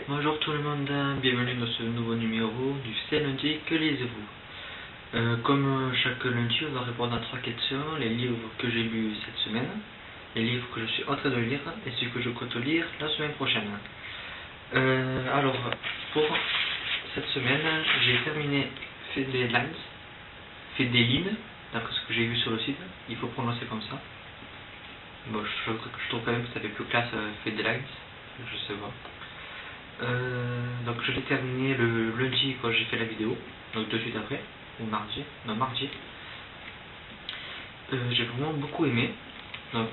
Bonjour tout le monde, bienvenue dans ce nouveau numéro du C'est lundi, que lisez-vous? Comme chaque lundi, on va répondre à 3 questions, les livres que j'ai lus cette semaine, les livres que je suis en train de lire et ceux que je compte lire la semaine prochaine. Alors, pour cette semaine, j'ai terminé Fedelines, d'après ce que j'ai vu sur le site, il faut prononcer comme ça. Bon, je trouve quand même que ça fait plus classe Fedelines, je sais pas. Donc je l'ai terminé le lundi quand j'ai fait la vidéo, donc de suite après, ou mardi, non mardi. J'ai vraiment beaucoup aimé, donc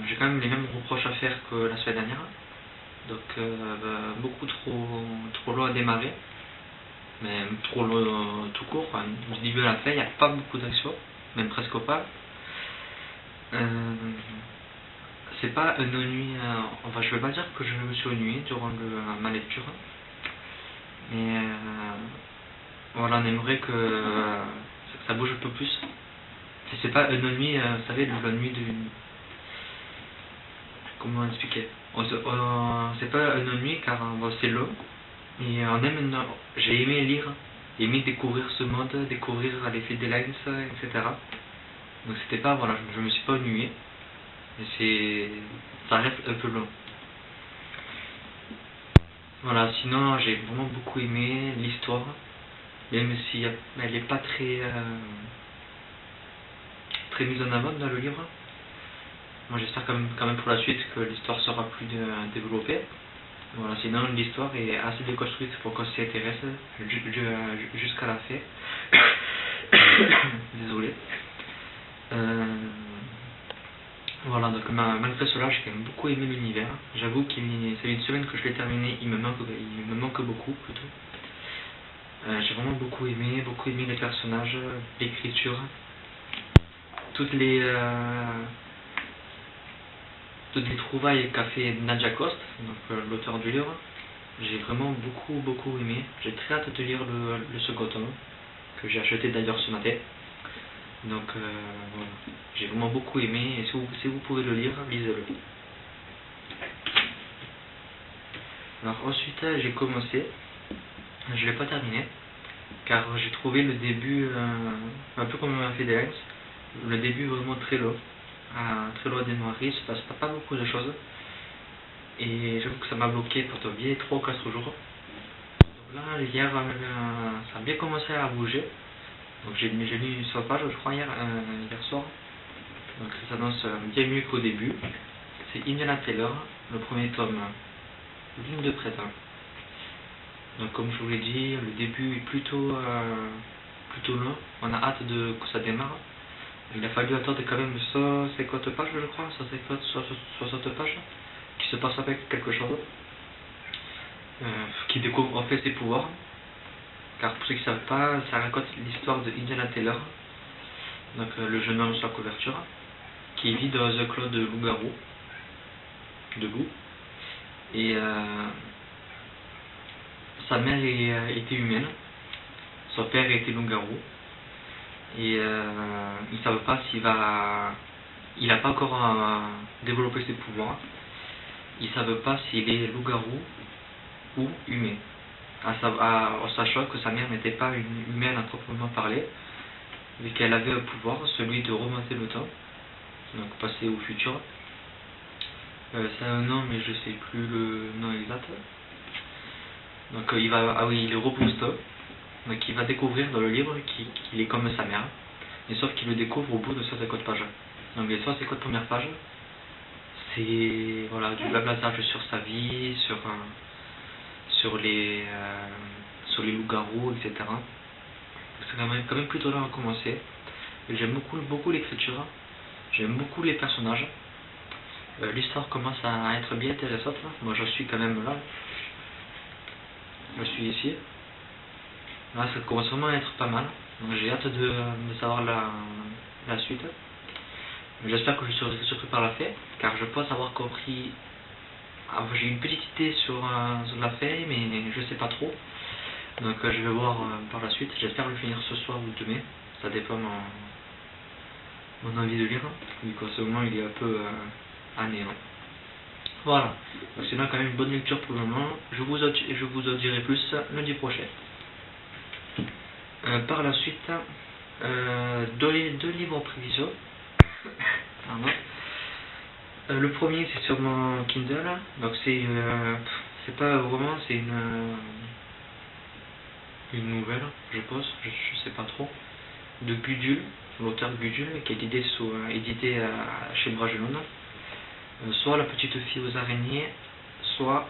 j'ai quand même les mêmes reproches à faire que la semaine dernière, donc beaucoup trop long à démarrer, mais trop long tout court, enfin, du début à la fin il n'y a pas beaucoup d'action, même presque pas. C'est pas un ennui, enfin je veux pas dire que je me suis ennuyé durant ma lecture, mais voilà, on aimerait que ça bouge un peu plus. C'est pas un ennui, vous savez, l'ennui de... Comment expliquer, c'est pas un ennui car bon, c'est long, et j'ai aimé lire, aimé découvrir ce monde, découvrir les Fedelines, etc. Donc c'était pas, voilà, je me suis pas ennuyé, mais ça reste un peu long. Voilà, sinon j'ai vraiment beaucoup aimé l'histoire, même si elle est pas très mise en avant dans le livre. Moi j'espère quand même pour la suite que l'histoire sera plus développée. Voilà, sinon l'histoire est assez déconstruite pour qu'on s'y intéresse jusqu'à la fin. Désolé. Voilà, donc malgré cela, j'ai quand même beaucoup aimé l'univers. J'avoue que ça fait une semaine que je l'ai terminé, il me manque beaucoup plutôt. J'ai vraiment beaucoup aimé les personnages, l'écriture, toutes les trouvailles qu'a fait Nadia Coste, donc l'auteur du livre. J'ai vraiment beaucoup aimé. J'ai très hâte de lire le second tome, que j'ai acheté d'ailleurs ce matin. Donc voilà, j'ai vraiment beaucoup aimé, et si vous pouvez le lire, lisez-le. Alors ensuite j'ai commencé, je ne l'ai pas terminé, car j'ai trouvé le début un peu comme un Fedelines, le début vraiment très long à démarrer, il se passe pas beaucoup de choses, et j'avoue que ça m'a bloqué pendant bien 3 ou 4 jours. Donc là hier ça a bien commencé à bouger, donc j'ai lu sur la page je crois hier soir, donc ça s'annonce bien mieux qu'au début. C'est Indiana Taylor, le premier tome, Ligne de printemps. Donc comme je vous l'ai dit, le début est plutôt long, on a hâte que ça démarre. Il a fallu attendre quand même 150 pages je crois, 60 pages, qui se passe avec quelque chose, qui découvre en fait ses pouvoirs, car pour ceux qui ne savent pas, ça raconte l'histoire de Indiana Taylor, donc le jeune homme sur la couverture, qui vit dans un clos de loup-garou, et sa mère était humaine, son père était loup-garou, et ils ne savent pas il n'a pas encore développé ses pouvoirs, ils ne savent pas s'il est loup-garou ou humain, en sachant que sa mère n'était pas une humaine à proprement parler, mais qu'elle avait un pouvoir, celui de remonter le temps, donc passer au futur. C'est un nom mais je ne sais plus le nom exact. Donc il est Robusto, donc il va découvrir dans le livre qu'il est comme sa mère, mais sauf qu'il le découvre au bout de 150 pages. Donc les 150 premières pages, c'est voilà, du blablatage sur sa vie, sur les loups-garous, etc. C'est quand même plutôt long à commencer. J'aime beaucoup l'écriture, j'aime beaucoup les personnages. L'histoire commence à être bien intéressante. Moi je suis quand même là. Je suis ici. Là ça commence vraiment à être pas mal. Donc j'ai hâte de savoir la suite. J'espère que je serai surpris par la fin, car je pense avoir compris. J'ai une petite idée sur la fin, mais je sais pas trop. Donc je vais voir par la suite. J'espère le finir ce soir ou demain. Ça dépend mon envie de lire, vu qu'en ce moment il est un peu à néant. Voilà, donc c'est là quand même une bonne lecture pour le moment. Je vous en dirai plus lundi prochain. Par la suite, deux livres en prévision. Pardon. Le premier c'est sur mon Kindle, donc c'est pas vraiment, c'est une nouvelle, je pense, je sais pas trop, de Gudule, l'auteur Gudule, qui est édité chez Bragelonne. Soit La petite fille aux araignées, soit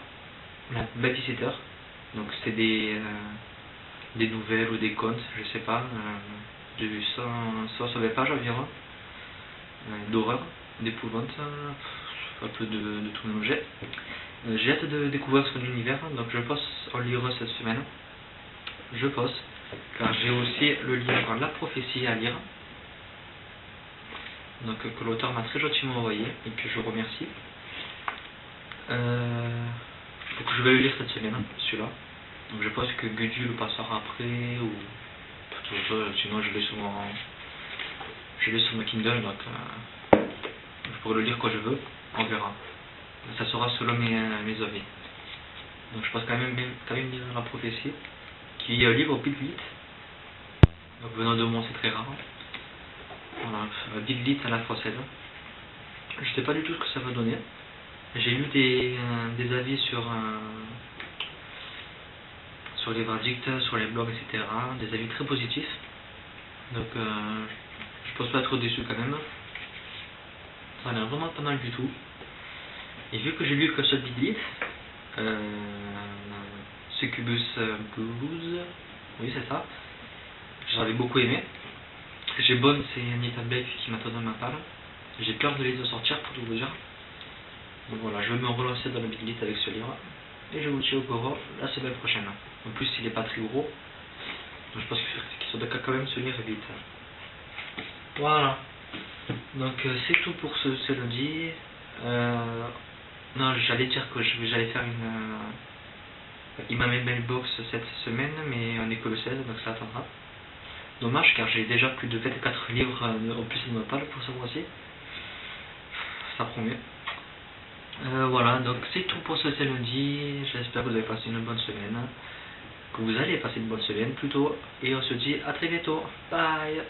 La babysitter. Donc c'est des nouvelles ou des contes, je sais pas, de 120 pages environ, d'horreur, d'épouvante, un peu de tout mélanger. J'ai hâte de découvrir son univers, donc je pense en lire cette semaine. Je pense, car j'ai aussi le livre La prophétie à lire, donc que l'auteur m'a très gentiment envoyé et que je remercie. Donc je vais le lire cette semaine, celui-là. Donc je pense que Gudule passera après, ou sinon je l'ai sur ma Kindle, donc je pourrai le lire quand je veux, on verra. Ça sera selon mes avis. Donc je pense quand même lire La prophétie, qui est un livre Bit Lit. Donc venant de moi c'est très rare. Voilà, Bit Lit à la française. Je sais pas du tout ce que ça va donner. J'ai lu des avis sur les verdicts, sur les blogs, etc. Des avis très positifs. Donc je pense pas être déçu quand même. Ça a l'air vraiment pas mal du tout. Et vu que j'ai lu que seul Bit Lit, Succubus Blues, oui c'est ça, j'avais beaucoup aimé. J'ai Bonne, c'est Anita Beck qui m'attend dans ma part. J'ai peur de les sortir pour tout vous dire. Donc voilà, je vais me relancer dans le Bit Lit avec ce livre. Et je vous tiens au courant la semaine prochaine. En plus il n'est pas très gros. Donc je pense qu'il faudra quand même se lire vite. Voilà. Donc c'est tout pour ce lundi. Non, j'allais dire que j'allais faire il m'a mis une mailbox cette semaine, mais on n'est que le 16, donc ça attendra. Dommage, car j'ai déjà plus de 24 livres en plus de ma page pour ce mois-ci. Ça promet. Voilà, donc c'est tout pour ce lundi. J'espère que vous avez passé une bonne semaine. Que vous allez passer une bonne semaine plutôt. Et on se dit à très bientôt. Bye.